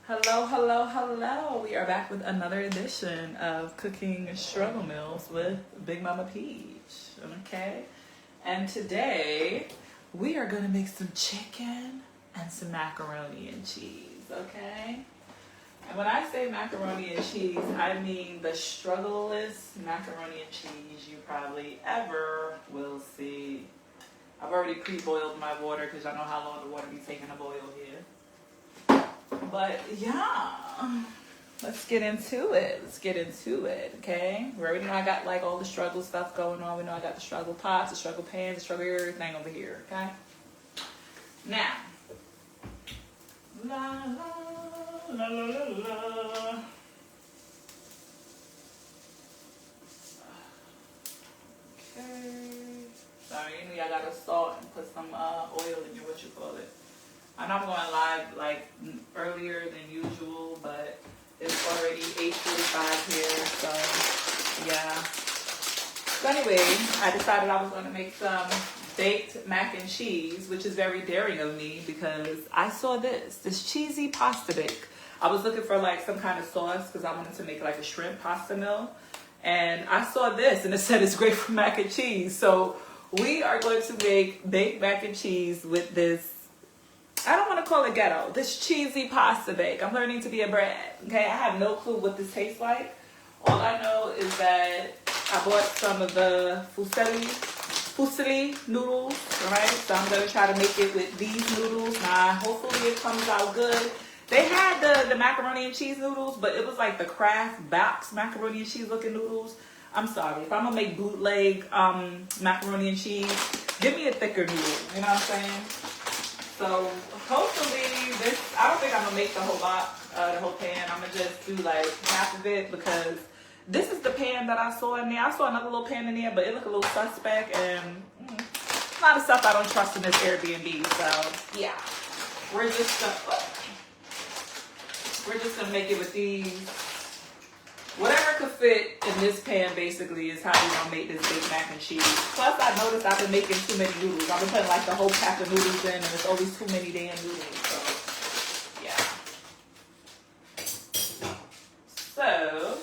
Hello, hello, hello. We are back with another edition of Cooking Struggle Meals with Big Mama Peach. Okay? And today we are going to make some chicken and some macaroni and cheese. Okay? And when I say macaroni and cheese, I mean the strugglest macaroni and cheese you probably ever will see. I've already pre-boiled my water because I know how long the water be taking to boil here. But yeah, let's get into it. Okay? We already know I got like all the struggle stuff going on. We know I got the struggle pots, the struggle pans, the struggle everything over here, okay? Now, la la la la la la. Okay. Sorry, you know y'all gotta salt and put some oil in your I know I'm going live like earlier than usual, but it's already 8:45 here, so yeah. So anyway, I decided I was going to make some baked mac and cheese, which is very daring of me because I saw this cheesy pasta bake. I was looking for like some kind of sauce because I wanted to make like a shrimp pasta meal, and I saw this and it said it's great for mac and cheese. So we are going to make baked mac and cheese with this. I don't want to call it ghetto. This cheesy pasta bake. I'm learning to be a brat. Okay, I have no clue what this tastes like. All I know is that I bought some of the fusilli noodles. Alright, so I'm gonna try to make it with these noodles. Now, hopefully it comes out good. They had the macaroni and cheese noodles, but it was like the Kraft box macaroni and cheese looking noodles. I'm sorry. If I'm gonna make bootleg macaroni and cheese, give me a thicker noodle. You know what I'm saying? So hopefully this, I don't think I'm gonna make the whole box, the whole pan. I'm gonna just do like half of it because this is the pan that I saw in there. I saw another little pan in there, but it looked a little suspect, and a lot of stuff I don't trust in this Airbnb. So yeah, we're just gonna make it with these. Whatever could fit in this pan basically is how we're gonna make this baked mac and cheese. Plus I noticed I've been making too many noodles. I've been putting like the whole pack of noodles in and it's always too many damn noodles. So yeah. So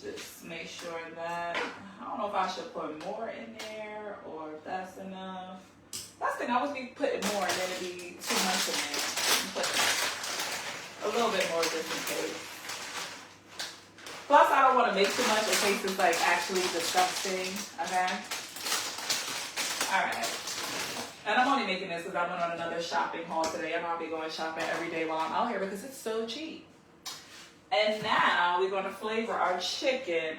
just make sure that, I don't know if I should put more in there or if that's enough. Last thing I was be putting more and then it'd be too much in there. Put a little bit more just in case. Plus, I don't want to make too much in case it's like actually disgusting. Okay. All right. And I'm only making this because I went on another shopping haul today. I know I'll be going shopping every day while I'm out here because it's so cheap. And now we're going to flavor our chicken.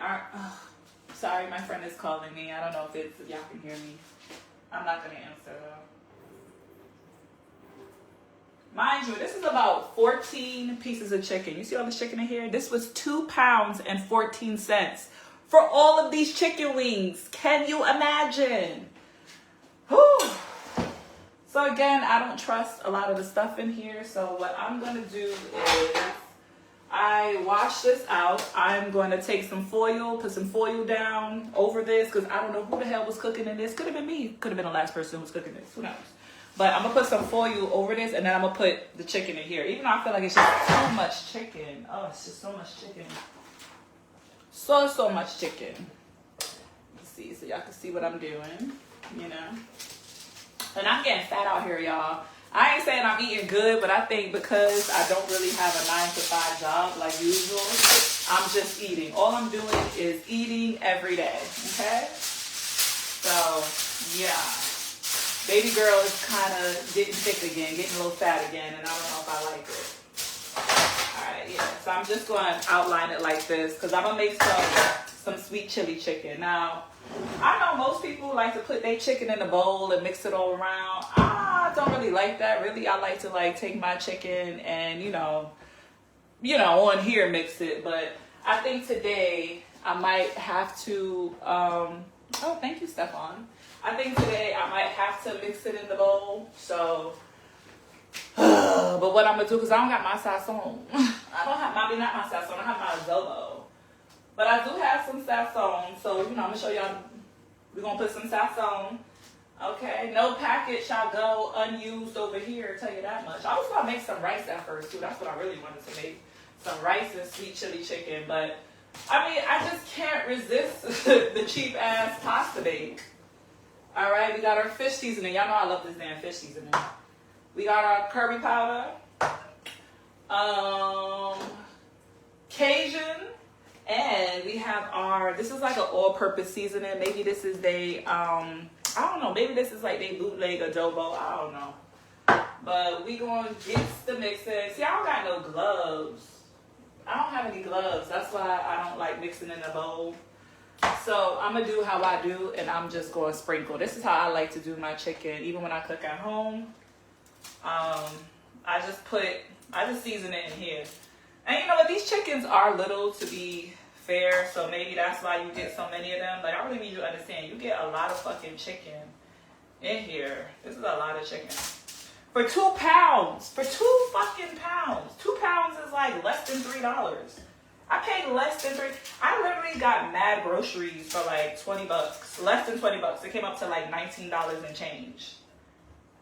Sorry, my friend is calling me. I don't know if y'all can hear me. I'm not going to answer though. Mind you, this is about 14 pieces of chicken. You see all this chicken in here? This was 2 pounds and 14 cents for all of these chicken wings. Can you imagine? Whew. So again, I don't trust a lot of the stuff in here. So what I'm going to do is I wash this out. I'm going to take some foil, put some foil down over this because I don't know who the hell was cooking in this. Could have been me. Could have been the last person who was cooking this. Who knows? But I'm going to put some foil over this, and then I'm going to put the chicken in here. Even though I feel like it's just so much chicken. Oh, it's just so much chicken. So much chicken. Let's see, so y'all can see what I'm doing, you know. And I'm getting fat out here, y'all. I ain't saying I'm eating good, but I think because I don't really have a 9-to-5 job like usual, I'm just eating. All I'm doing is eating every day, okay? So, yeah. Baby girl is kind of getting thick again, getting a little fat again, and I don't know if I like it. Alright, yeah. So I'm just going to outline it like this because I'm going to make some sweet chili chicken. Now, I know most people like to put their chicken in a bowl and mix it all around. I don't really like that. Really, I like to like take my chicken and, you know, on here mix it. But I think today I might have to, oh, thank you, Stefan. I think today I might have to mix it in the bowl. So, but what I'm going to do, because I don't got my sazon. I don't have, maybe not my sazon, I have my adobo. But I do have some sazon. So, I'm going to show y'all, we're going to put some sazon. Okay, no packet shall go unused over here, I'll tell you that much. I was gonna make some rice at first too. That's what I really wanted to make. Some rice and sweet chili chicken, but I mean, I just can't resist the cheap ass pasta bake. Alright, we got our fish seasoning. Y'all know I love this damn fish seasoning. We got our curry powder. Cajun. And we have our, this is like an all-purpose seasoning. Maybe this is I don't know, maybe this is like they bootleg adobo. I don't know. But we gonna get the mixing. See, I don't got no gloves. I don't have any gloves. That's why I don't like mixing in a bowl. So I'm gonna do how I do, and I'm just gonna sprinkle. This is how I like to do my chicken, even when I cook at home. I just season it in here. And you know what? These chickens are little, to be fair, so maybe that's why you get so many of them. Like, I really need you to understand, you get a lot of fucking chicken in here. This is a lot of chicken. For 2 pounds. For 2 fucking pounds. 2 pounds is like less than $3. I paid less than I literally got mad groceries for like 20 bucks. Less than 20 bucks. It came up to like $19 and change.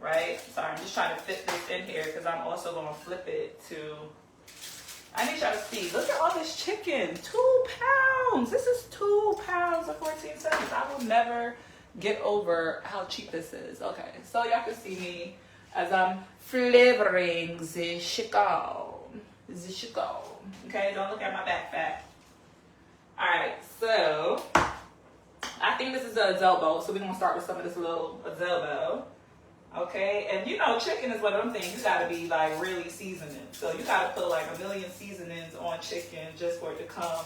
Right? Sorry, I'm just trying to fit this in here because I'm also going to flip it to... I need y'all to see. Look at all this chicken. 2 pounds. This is 2 pounds of 14 cents. I will never get over how cheap this is. Okay, so y'all can see me as I'm flavoring the chicken. The chicken. Okay, don't look at my back fat. Alright, so I think this is the adobo. So we're going to start with some of this little adobo. Okay, and you know, chicken is one of them things you gotta be like really seasoning. So you gotta put like a million seasonings on chicken just for it to come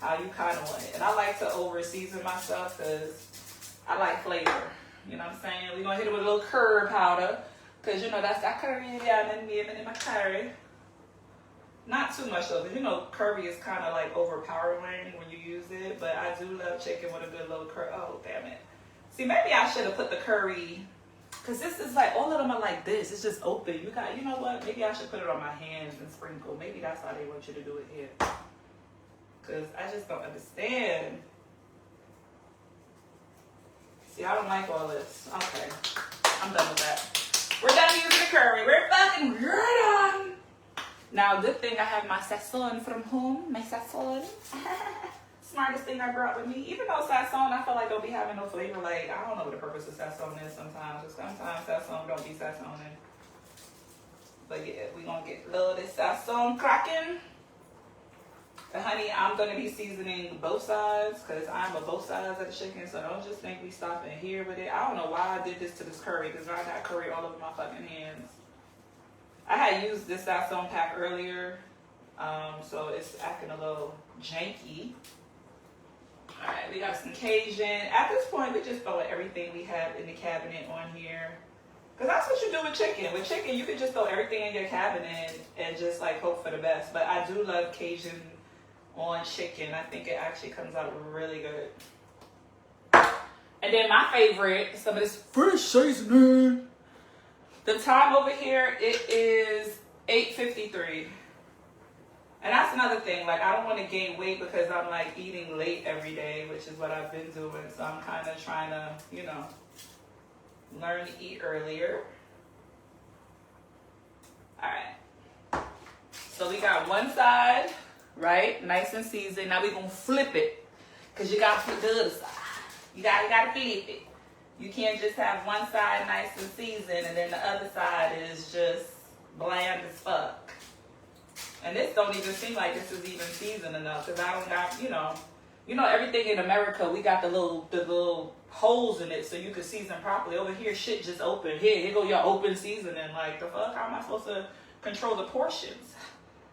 how you kind of want it. And I like to over season myself because I like flavor. You know what I'm saying? We're gonna hit it with a little curry powder because you know that's that curry in my curry. Not too much though, because you know curry is kind of like overpowering when you use it. But I do love chicken with a good little curry. Oh damn it! See, maybe I should have put the curry. Because this is like, all of them are like this. It's just open. You know what? Maybe I should put it on my hands and sprinkle. Maybe that's how they want you to do it here. Because I just don't understand. See, I don't like all this. Okay. I'm done with that. We're done using the curry. We're fucking done. Now, good thing I have my sazon from home. My sazon. Smartest thing I brought with me. Even though sazon, I feel like don't be having no flavor. Like, I don't know what the purpose of sazon is sometimes. Sometimes sazon don't be sazoning. But yeah, we gonna get a little of this sazon cracking. And honey, I'm gonna be seasoning both sides because I'm a both sides of the chicken. So don't just think we stopping here with it. I don't know why I did this to this curry because I got curry all over my fucking hands. I had used this sazon pack earlier. So it's acting a little janky. Alright, we got some Cajun. At this point, we just throw everything we have in the cabinet on here. Because that's what you do with chicken. With chicken, you can just throw everything in your cabinet and just like hope for the best. But I do love Cajun on chicken. I think it actually comes out really good. And then my favorite, some of this fish seasoning. The time over here, it is 8:53. And that's another thing, like I don't want to gain weight because I'm like eating late every day, which is what I've been doing. So I'm kind of trying to, you know, learn to eat earlier. All right. So we got one side, right? Nice and seasoned. Now we're going to flip it because you got to flip the other side. You got to flip it. You can't just have one side nice and seasoned and then the other side is just bland as fuck. And this don't even seem like this is even seasoned enough because I don't got, you know everything in America, we got the little holes in it so you can season properly. Over here, shit just open. Here go your open seasoning. Like, the fuck? How am I supposed to control the portions?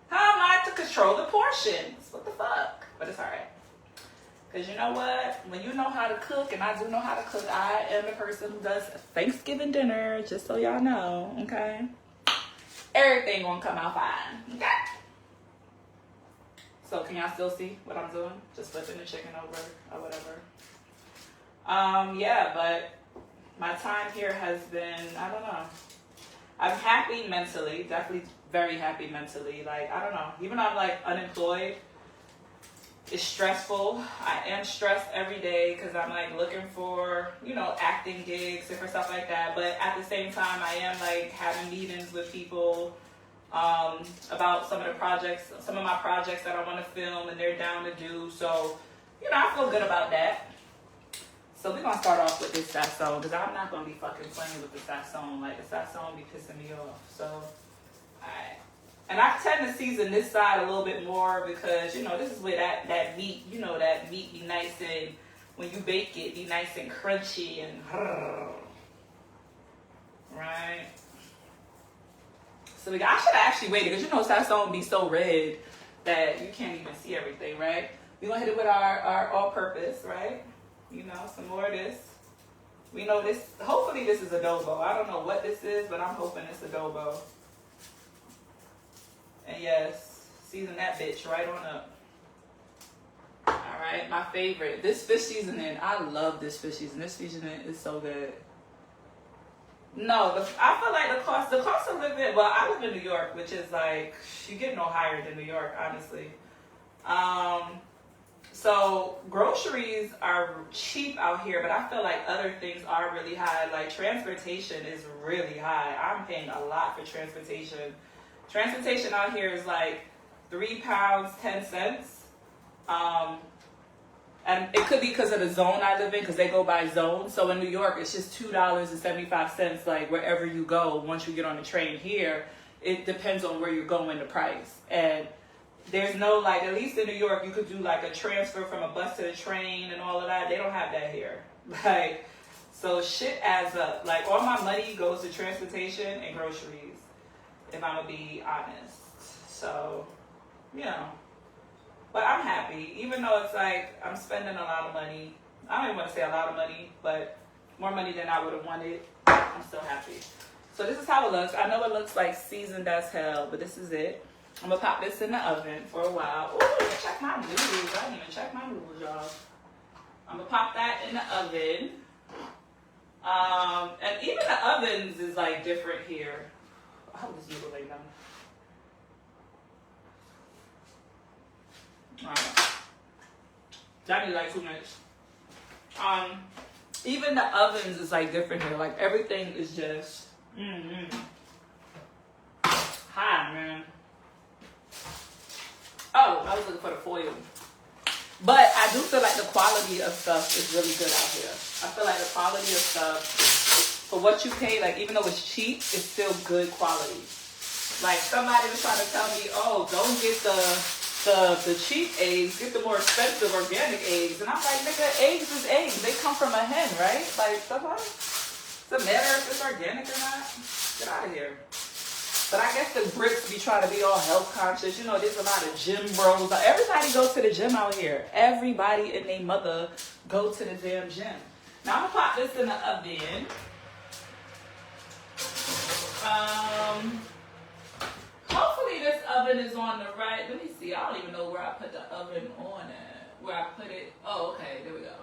How am I to control the portions? What the fuck? But it's all right. Because you know what? When you know how to cook, and I do know how to cook, I am the person who does Thanksgiving dinner, just so y'all know, okay? Everything gonna come out fine, okay? So can y'all still see what I'm doing? Just flipping the chicken over or whatever. Yeah, but my time here has been, I don't know. I'm happy mentally, definitely very happy mentally. Like, I don't know, even though I'm like unemployed, It's stressful. I am stressed every day because I'm like looking for, you know, acting gigs and for stuff like that. But at the same time, I am like having meetings with people about some of my projects that I want to film and they're down to do. So, you know, I feel good about that. So we're going to start off with this Sasson because I'm not going to be fucking playing with the Sasson. Like, the Sasson be pissing me off. So, alright. And I tend to season this side a little bit more because, you know, this is where that meat, you know, that meat be nice and, when you bake it, be nice and crunchy and, right? So I should have actually waited because, you know, Sasson be so red that you can't even see everything, right? We're going to hit it with our all-purpose, right? You know, some more of this. We know this, hopefully this is adobo. I don't know what this is, but I'm hoping it's adobo. And yes, season that bitch right on up. Alright, my favorite. This fish seasoning, I love this fish seasoning. This seasoning is so good. No, I feel like the cost of living, well, I live in New York, which is like, you get no higher than New York, honestly. So groceries are cheap out here, but I feel like other things are really high. Like transportation is really high. I'm paying a lot for transportation. Transportation out here is like £3.10. And it could be because of the zone I live in, because they go by zone. So in New York, it's just $2.75, like wherever you go. Once you get on the train here, it depends on where you're going, the price. And there's no, like, at least in New York, you could do like a transfer from a bus to the train and all of that. They don't have that here. Like, so shit adds up. Like, all my money goes to transportation and groceries, if I'm gonna be honest. So, you know. But I'm happy, even though it's like I'm spending a lot of money. I don't even want to say a lot of money, but more money than I would have wanted. I'm still happy. So this is how it looks. I know it looks like seasoned as hell, but this is it. I'm going to pop this in the oven for a while. Ooh, check my noodles. I didn't even check my noodles, y'all. I'm going to pop that in the oven. And even the ovens is like different here. I hope this noodle ain't done. That need like 2 minutes. Even the ovens is like different here. Like everything is just hot, man. Oh, I was looking for the foil. But I do feel like the quality of stuff is really good out here. I feel like the quality of stuff, for what you pay, like even though it's cheap, it's still good quality. Like somebody was trying to tell me, oh, don't get the cheap eggs, get the more expensive organic eggs. And I'm like, nigga, eggs is eggs. They come from a hen, right? Like, does it matter if it's organic or not? Get out of here. But I guess the Brits be trying to be all health conscious. You know, there's a lot of gym bros. Everybody goes to the gym out here. Everybody and their mother go to the damn gym. Now I'm gonna pop this in the oven. Hopefully this oven is on the right. Let me see. I don't even know where I put the oven on at. Where I put it. Oh, okay. There we go.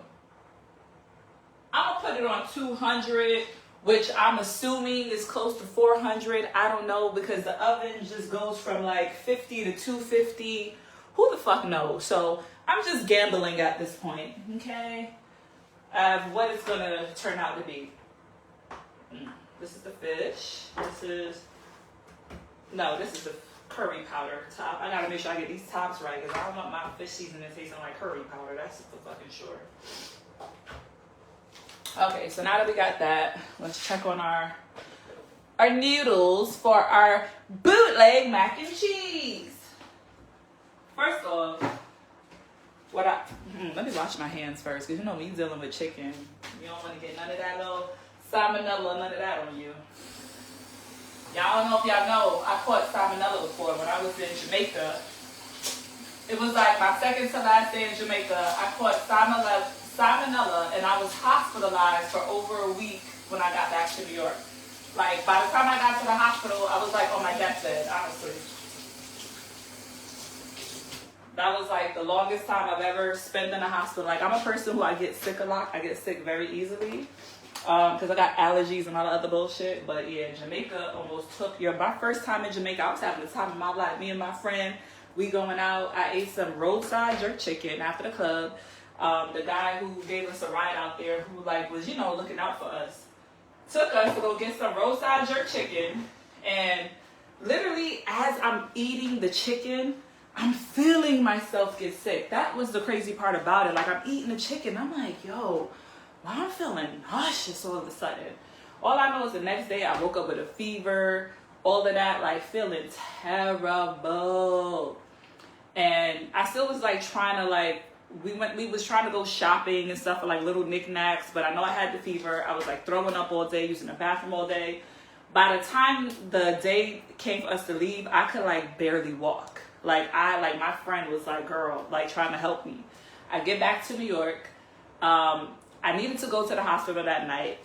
I'm gonna put it on 200. Which I'm assuming is close to 400. I don't know, because the oven just goes from like 50 to 250. Who the fuck knows? So I'm just gambling at this point, okay? Of what it's gonna turn out to be. This is the fish. This is the curry powder top. I gotta make sure I get these tops right, because I don't want my fish seasoning tasting like curry powder. That's for fucking sure. Okay, so now that we got that, let's check on our noodles for our bootleg mac and cheese. First off, let me wash my hands first, because you know when you're dealing with chicken, you don't want to get none of that little salmonella, none of that on you. Y'all don't know if y'all know, I caught salmonella before when I was in Jamaica. It was like my second to last day in Jamaica. I caught salmonella, and I was hospitalized for over a week when I got back to New York. Like, by the time I got to the hospital, I was like on my deathbed, honestly. That was like the longest time I've ever spent in a hospital. Like, I'm a person who I get sick a lot. I get sick very easily because I got allergies and all the other bullshit. But yeah, Jamaica almost took my first time in Jamaica. I was having the time of my life. Me and my friend, We going out. I ate some roadside jerk chicken after the club. The guy who gave us a ride out there, who like was, you know, looking out for us, took us to go get some roadside jerk chicken. And literally, as I'm eating the chicken, I'm feeling myself get sick. That was the crazy part about it. Like, I'm eating the chicken. I'm like, yo, why I'm feeling nauseous all of a sudden. All I know is the next day I woke up with a fever, all of that, like feeling terrible. And I still was like trying to like, we was trying to go shopping and stuff for like little knickknacks, but I know I had the fever. I was like throwing up all day, using the bathroom all day. By the time the day came for us to leave, I could like barely walk. Like my friend was like, girl, like trying to help me. I get back to New York. I needed to go to the hospital that night.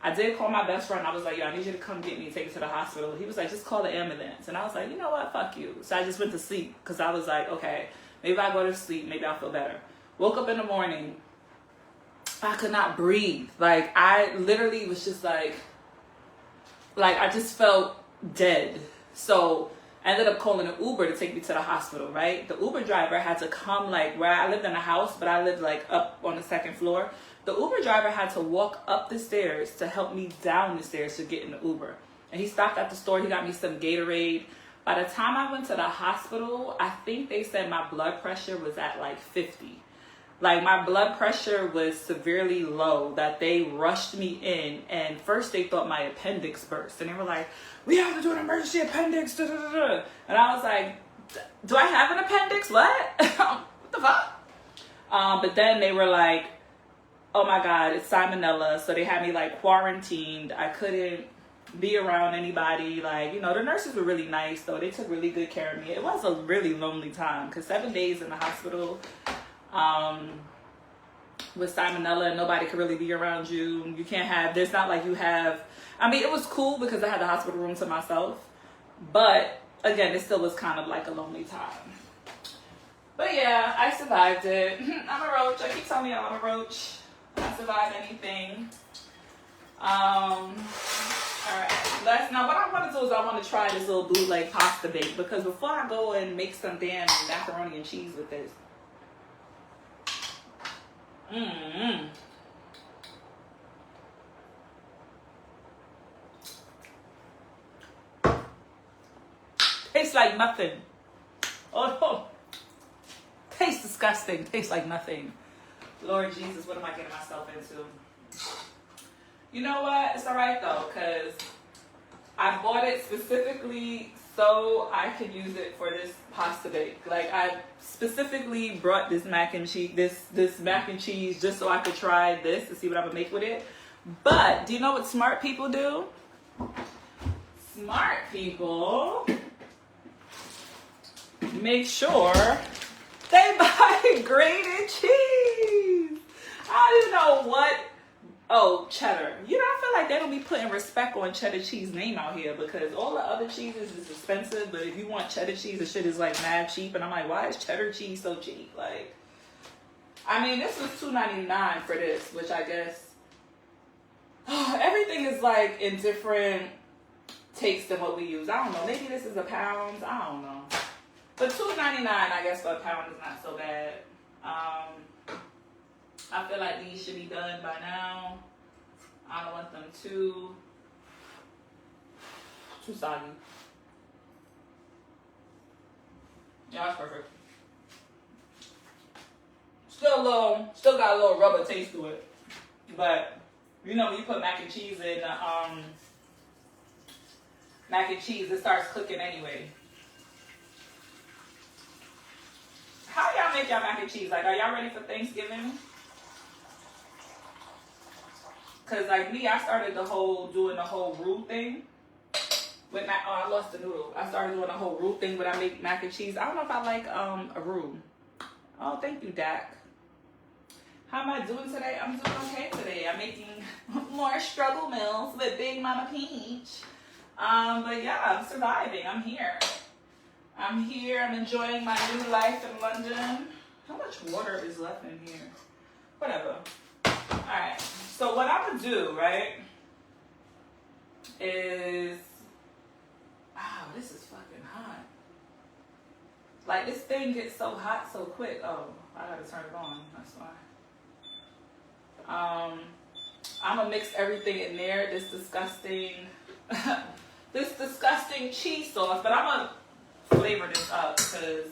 I did call my best friend. I was like, yo, I need you to come get me and take me to the hospital. He was like, just call the ambulance. And I was like, you know what? Fuck you. So I just went to sleep because I was like, okay, maybe if I go to sleep, maybe I'll feel better. Woke up in the morning. I could not breathe. Like, I literally was just like I just felt dead. So I ended up calling an Uber to take me to the hospital, right? The Uber driver had to come, like, where I lived in a house, but I lived like up on the second floor. The Uber driver had to walk up the stairs to help me down the stairs to get in the Uber. And he stopped at the store. He got me some Gatorade. By the time I went to the hospital, I think they said my blood pressure was at like 50. Like, my blood pressure was severely low, that they rushed me in. And first they thought my appendix burst. And they were like, we have to do an emergency appendix. Da, da, da, da. And I was like, do I have an appendix? What? What the fuck? But then they were like, oh my God, it's salmonella. So they had me like quarantined. I couldn't be around anybody. Like, you know, the nurses were really nice though. They took really good care of me. It was a really lonely time because 7 days in the hospital with salmonella and nobody could really be around you. You can't have, there's not like you have, I mean, it was cool because I had the hospital room to myself. But again, it still was kind of like a lonely time. But yeah, I survived it. I'm a roach. I keep telling you I'm a roach. I survive anything. All right. Now what I want to do is I want to try this little bootleg pasta bake because before I go and make some damn macaroni and cheese with this. Tastes like nothing. Oh no. Tastes disgusting. Tastes like nothing. Lord Jesus, what am I getting myself into? You know what? It's alright though, because I bought it specifically so I could use it for this pasta bake. Like, I specifically brought this mac and cheese, this mac and cheese just so I could try this to see what I would make with it. But do you know what smart people do? Smart people make sure they buy grated cheese. I don't know what. Oh, cheddar. You know, I feel like they don't be putting respect on cheddar cheese name out here because all the other cheeses is expensive, but if you want cheddar cheese, the shit is like mad cheap. And I'm like, why is cheddar cheese so cheap? Like, I mean, this was $2.99 for this, which I guess everything is like in different takes than what we use. I don't know. Maybe this is a pound. I don't know. But $2.99, I guess, for a pound is not so bad. I feel like these should be done by now. I don't want them too soggy. Yeah, that's perfect. Still got a little rubber taste to it. But you know, when you put mac and cheese in mac and cheese, it starts cooking anyway. How y'all make y'all mac and cheese? Like, are y'all ready for Thanksgiving? Cause like me, I started doing the whole roux thing with mac. Oh, I lost the noodle. I started doing the whole roux thing when I make mac and cheese. I don't know if I like a roux. Oh, thank you, Dak. How am I doing today? I'm doing okay today. I'm making more struggle meals with Big Mama Peach. But yeah, I'm surviving. I'm here. I'm enjoying my new life in London. How much water is left in here? Whatever. Alright. So what I'm going to do, right, is... Wow, this is fucking hot. Like, this thing gets so hot so quick. Oh, I gotta turn it on. That's why. I'm gonna mix everything in there. This disgusting, this disgusting cheese sauce. But I'm gonna flavor this up because.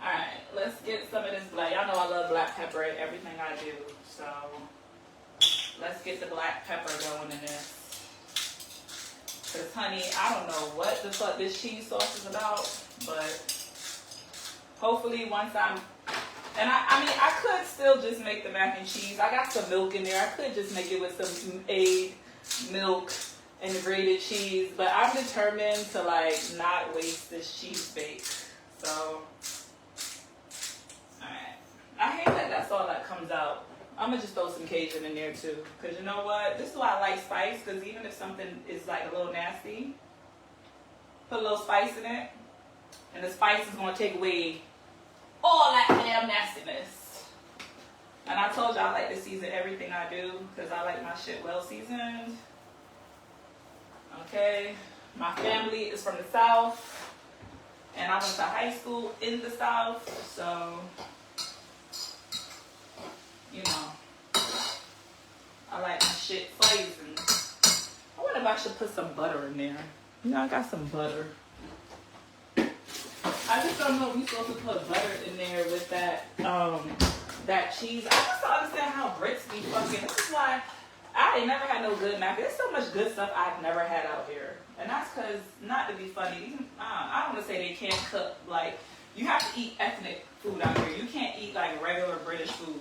All right, let's get some of this black. Y'all know I love black pepper in everything I do. So let's get the black pepper going in this. Because, honey, I don't know what the fuck this cheese sauce is about, but hopefully once I'm, and I mean, I could still just make the mac and cheese. I got some milk in there. I could just make it with some egg, milk, and grated cheese, but I'm determined to, like, not waste this cheese bake. So, alright. I hate that that's all that comes out. I'm gonna just throw some Cajun in there too, because you know what? This is why I like spice, because even if something is like a little nasty, put a little spice in it, and the spice is gonna take away all that damn nastiness. And I told you I like to season everything I do, because I like my shit well seasoned. Okay, my family is from the South, and I went to high school in the South, so you know, I like my shit seasoned. I wonder if I should put some butter in there. You know, I got some butter. I just don't know if we're supposed to put butter in there with that that cheese. I just don't understand how Brits be fucking. This is why I ain't never had no good mac. There's so much good stuff I've never had out here. And that's because, not to be funny, I don't want to say they can't cook. Like, you have to eat ethnic food out here. You can't eat like regular British food.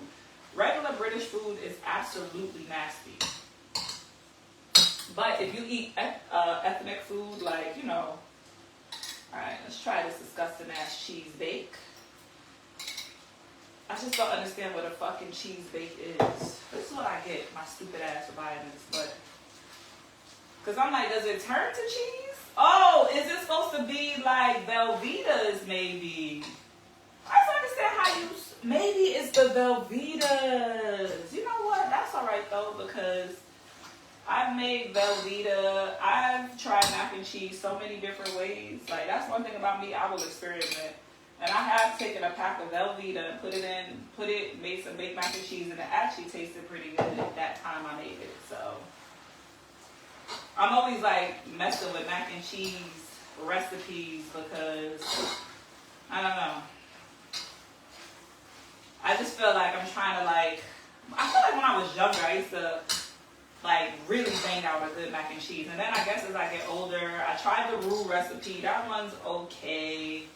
Regular British food is absolutely nasty. But if you eat ethnic food, like, you know, alright, let's try this disgusting ass cheese bake. I just don't understand what a fucking cheese bake is. This is what I get, my stupid ass for buying this, but. Because I'm like, does it turn to cheese? Oh, is it supposed to be like Velveeta's maybe? I don't understand how you. Maybe it's the Velveeta's. You know what? That's alright though, because I've made Velveeta. I've tried mac and cheese so many different ways. Like, that's one thing about me. I will experiment. And I have taken a pack of Velveeta and made some baked mac and cheese, and it actually tasted pretty good at that time I made it. So I'm always like messing with mac and cheese recipes because I don't know. I just feel like I'm trying to I feel like when I was younger, I used to like really bang out a good mac and cheese. And then I guess as I get older, I tried the roux recipe. That one's okay.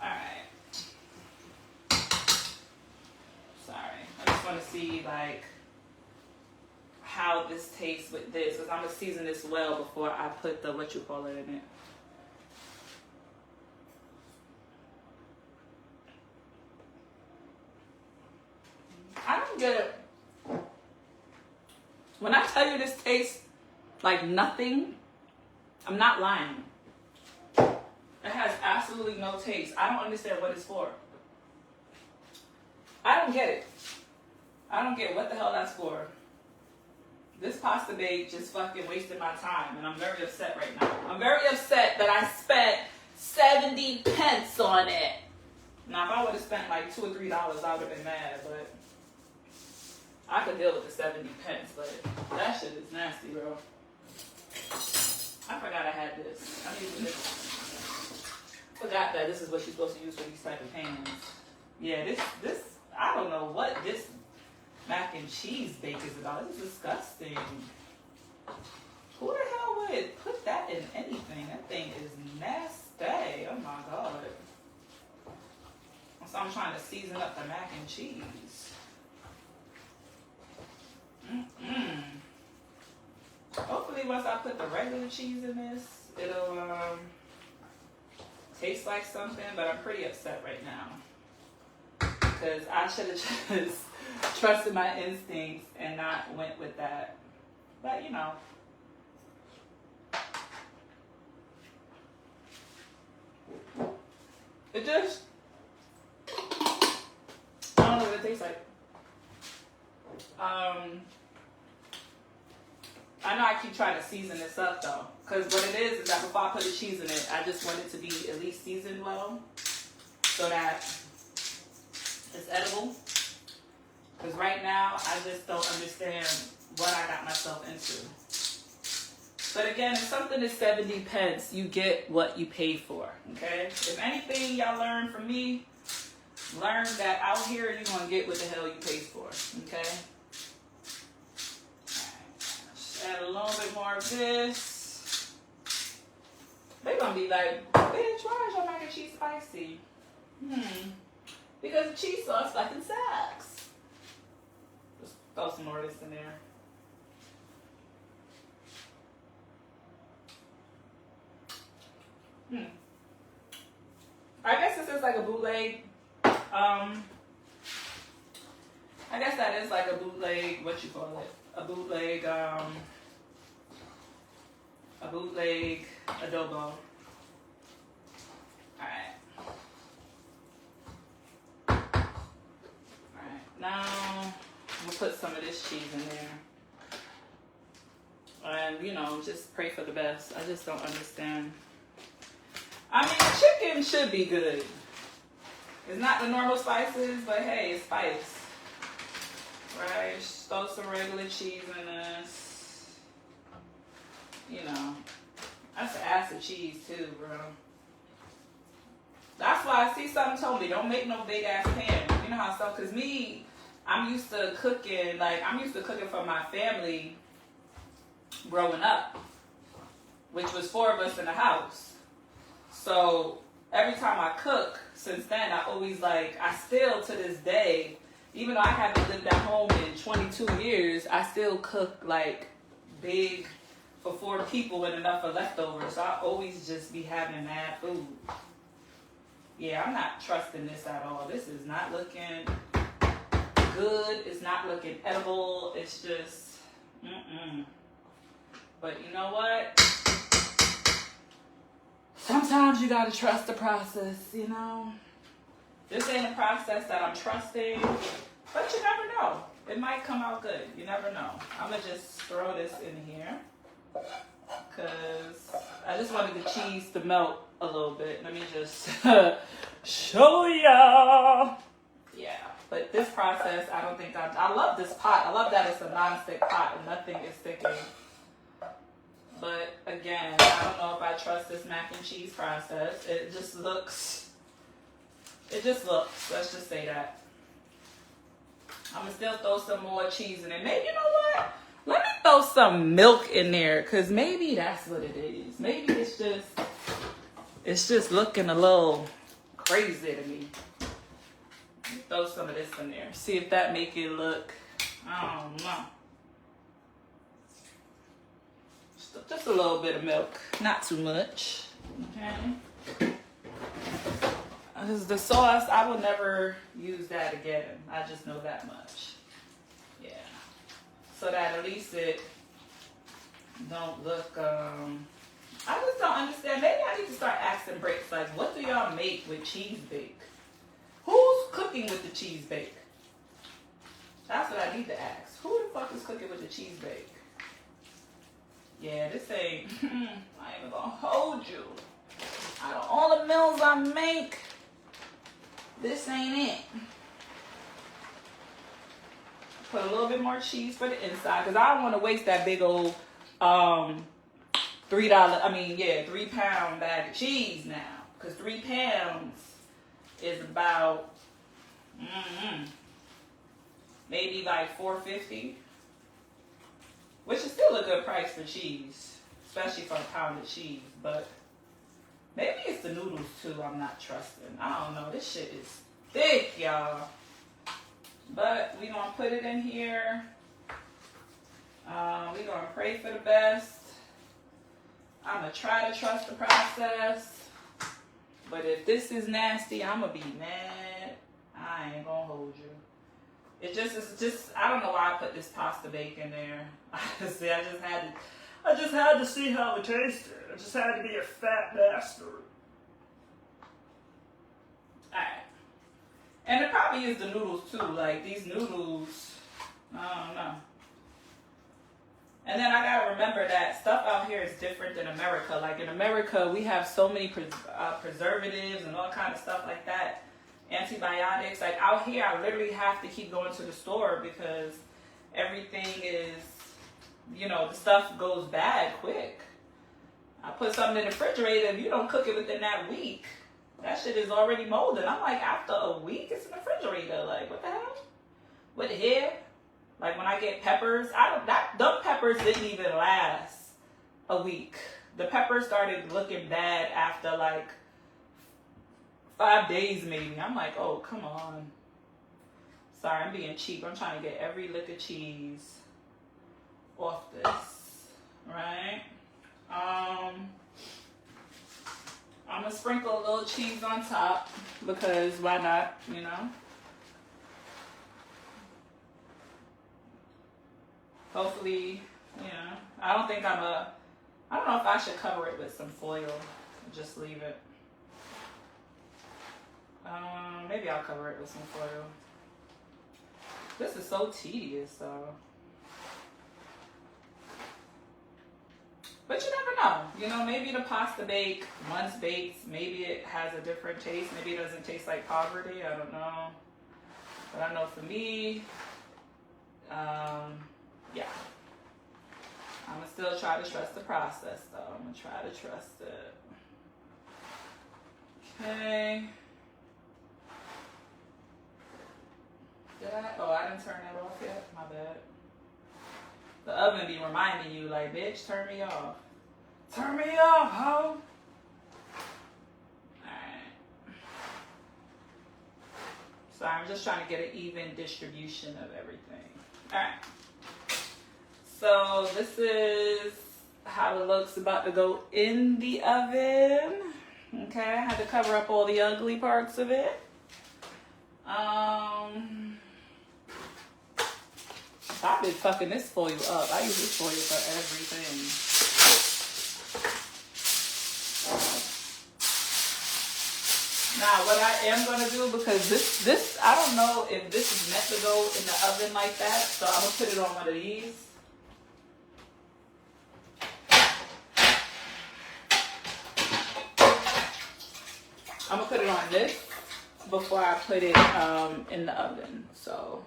Alright. Sorry. I just want to see like how this tastes with this, because I'm going to season this well before I put the in it. I don't get it. When I tell you this tastes like nothing, I'm not lying. It has absolutely no taste. I don't understand what it's for. I don't get it. I don't get what the hell that's for. This pasta bake just fucking wasted my time, and I'm very upset right now. I'm very upset that I spent 70 pence on it. Now, if I would have spent like $2 or $3, I would have been mad, but I could deal with the 70 pence, but that shit is nasty, bro. I forgot I had this. I need this. Forgot that this is what you're supposed to use for these type of pans. Yeah, this, I don't know what this mac and cheese bake is about. This is disgusting. Who the hell would put that in anything? That thing is nasty. Oh my God. So I'm trying to season up the mac and cheese. Hopefully once I put the regular cheese in this, it'll taste like something, but I'm pretty upset right now. Because I should have just trusted my instincts and not went with that. But you know. It just, I don't know what it tastes like. I know I keep trying to season this up though, because what it is that before I put the cheese in it, I just want it to be at least seasoned well, so that it's edible. Because right now, I just don't understand what I got myself into. But again, if something is 70 pence, you get what you pay for, okay? If anything y'all learn from me, learn that out here, you're going to get what the hell you pay for, okay? Just add a little bit more of this. They're going to be like, bitch, why is your mac and cheese spicy? Because the cheese sauce fucking sucks. Just throw some more of this in there. I guess this is like a bootleg. I guess that is like a bootleg. What you call it? A bootleg. A bootleg adobo. All right. All right. Now we'll put some of this cheese in there, and you know, just pray for the best. I just don't understand. I mean, chicken should be good. It's not the normal spices, but hey, it's spice. Right? Just throw some regular cheese in this. You know, that's an acid cheese too, bro. That's why I see something told me, don't make no big ass pan. You know how so? Cause me, I'm used to cooking for my family growing up, which was 4 of us in the house. So every time I cook, since then, I always I still to this day, even though I haven't lived at home in 22 years, I still cook big for 4 people and enough for leftovers. So I always just be having mad food. Yeah, I'm not trusting this at all. This is not looking good. It's not looking edible. It's just, But you know what? Sometimes you gotta trust the process, you know? This ain't a process that I'm trusting, but you never know. It might come out good. You never know. I'm gonna just throw this in here because I just wanted the cheese to melt a little bit. Let me just show y'all. Yeah, but this process, I don't think I love this pot. I love that it's a non-stick pot and nothing is sticking. But again, I don't know if I trust this mac and cheese process. It just looks, let's just say that. I'm going to still throw some more cheese in it. Maybe, you know what? Let me throw some milk in there because maybe that's what it is. Maybe it's just looking a little crazy to me. Let me throw some of this in there. See if that make it look, I don't know. Just a little bit of milk, not too much. Okay. Because the sauce, I will never use that again. I just know that much. Yeah. So that at least it don't look. I just don't understand. Maybe I need to start asking Breaks what do y'all make with cheese bake? Who's cooking with the cheese bake? That's what I need to ask. Who the fuck is cooking with the cheese bake? Yeah, this ain't, I ain't even gonna hold you. Out of all the meals I make, this ain't it. Put a little bit more cheese for the inside, because I don't want to waste that big old $3 bag of cheese now. Because 3 pounds is about, maybe $4.50. Which is still a good price for cheese, especially for a pound of cheese. But maybe it's the noodles too I'm not trusting. I don't know. This shit is thick, y'all. But we're going to put it in here. We're going to pray for the best. I'm going to try to trust the process. But if this is nasty, I'm going to be mad. I ain't going to hold you. It's just, I don't know why I put this pasta bake in there. Honestly, I just had to see how it tasted. I just had to be a fat bastard. Alright. And it probably is the noodles too. These noodles, I don't know. And then I gotta remember that stuff out here is different than America. Like in America, we have so many preservatives and all kind of stuff like that, antibiotics. Like out here, I literally have to keep going to the store because everything is, the stuff goes bad quick. I put something in the refrigerator, if you don't cook it within that week, that shit is already molded. I'm like, after a week, it's in the refrigerator. Like, what the hell? With hair? Like when I get peppers, them peppers didn't even last a week. The peppers started looking bad after like 5 days maybe. I'm like, oh, come on. Sorry, I'm being cheap. I'm trying to get every lick of cheese off this, right? I'm gonna sprinkle a little cheese on top because why not, Hopefully, I don't know if I should cover it with some foil or just leave it. Maybe I'll cover it with some foil. This is so tedious though. But you never know. Maybe the pasta bake, once baked, maybe it has a different taste. Maybe it doesn't taste like poverty. I don't know. But I know for me, yeah. I'm going to still try to trust the process, though. I'm going to try to trust it. Okay. I didn't turn that off yet. My bad. The oven be reminding you, like, bitch, turn me off. Turn me off, ho! Alright. So I'm just trying to get an even distribution of everything. Alright. So this is how it looks about to go in the oven. Okay, I had to cover up all the ugly parts of it. I've been fucking this foil up. I use this foil for everything. Now, what I am going to do, because this, I don't know if this is meant to go in the oven like that, so I'm going to put it on one of these. I'm going to put it on this before I put it in the oven, so...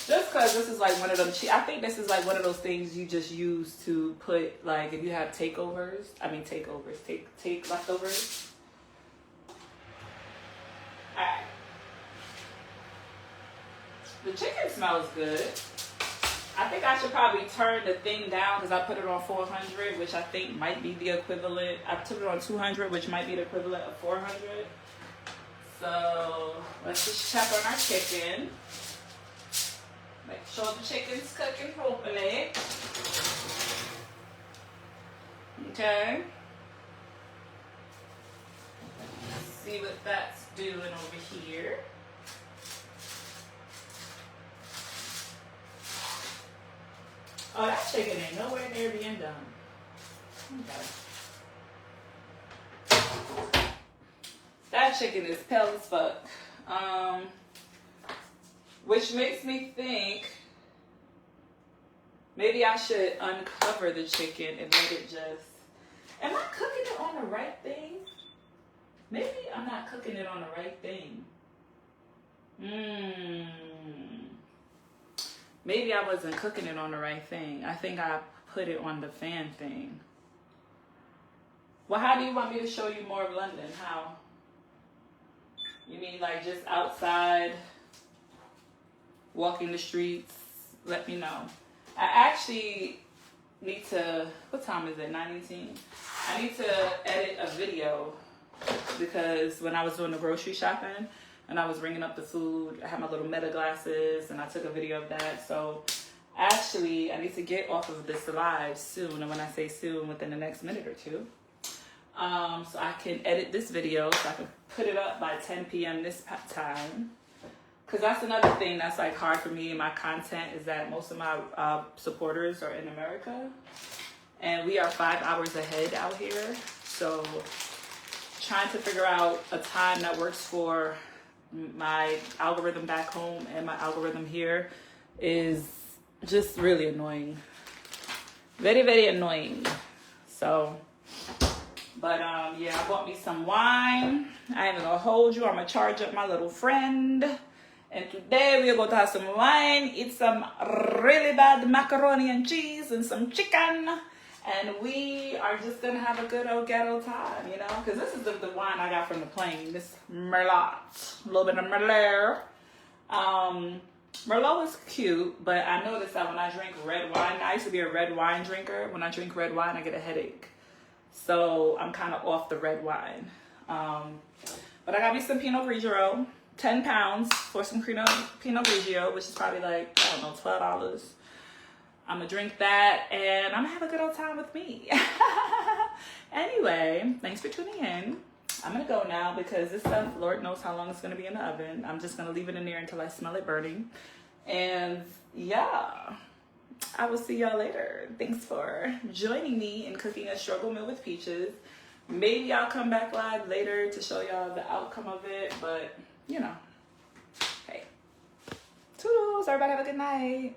Just because this is like one of them, I think this is like one of those things you just use to put, like, if you have take leftovers. Alright. The chicken smells good. I think I should probably turn the thing down because I put it on 400, which I think might be the equivalent. I put it on 200, which might be the equivalent of 400. So let's just check on our chicken. Make sure the chicken's cooking properly. Okay. See what that's doing over here. Oh, that chicken ain't nowhere near being done. Okay. That chicken is pale as fuck. Which makes me think maybe I should uncover the chicken and let it just... Am I cooking it on the right thing? Maybe I'm not cooking it on the right thing. Maybe I wasn't cooking it on the right thing. I think I put it on the fan thing. Well, how do you want me to show you more of London? How? You mean like just outside, walking the streets? Let me know. I actually need to, what time is it, 9:18? I need to edit a video because when I was doing the grocery shopping and I was ringing up the food, I had my little Meta glasses and I took a video of that. So actually I need to get off of this live soon. And when I say soon, within the next minute or two. So I can edit this video so I can put it up by 10 p.m. this time. Because that's another thing that's like hard for me in my content is that most of my supporters are in America. And we are 5 hours ahead out here. So trying to figure out a time that works for my algorithm back home and my algorithm here is just really annoying. Very, very annoying. So, but yeah, I bought me some wine. I ain't gonna hold you. I'm gonna charge up my little friend. And today we are going to have some wine, eat some really bad macaroni and cheese and some chicken. And we are just going to have a good old ghetto time, you know? Because this is the wine I got from the plane. This Merlot. A little bit of Merlot. Merlot is cute, but I noticed that when I drink red wine, I used to be a red wine drinker. When I drink red wine, I get a headache. So I'm kind of off the red wine. But I got me some Pinot Grigio. 10 pounds for some Pinot Grigio, which is probably like, I don't know, $12. I'm gonna drink that and I'm gonna have a good old time with me. Anyway, thanks for tuning in. I'm gonna go now because this stuff, Lord knows how long it's gonna be in the oven. I'm just gonna leave it in there until I smell it burning. And yeah, I will see y'all later. Thanks for joining me in cooking a struggle meal with peaches. Maybe I'll come back live later to show y'all the outcome of it, but you know, hey, toodles, everybody have a good night.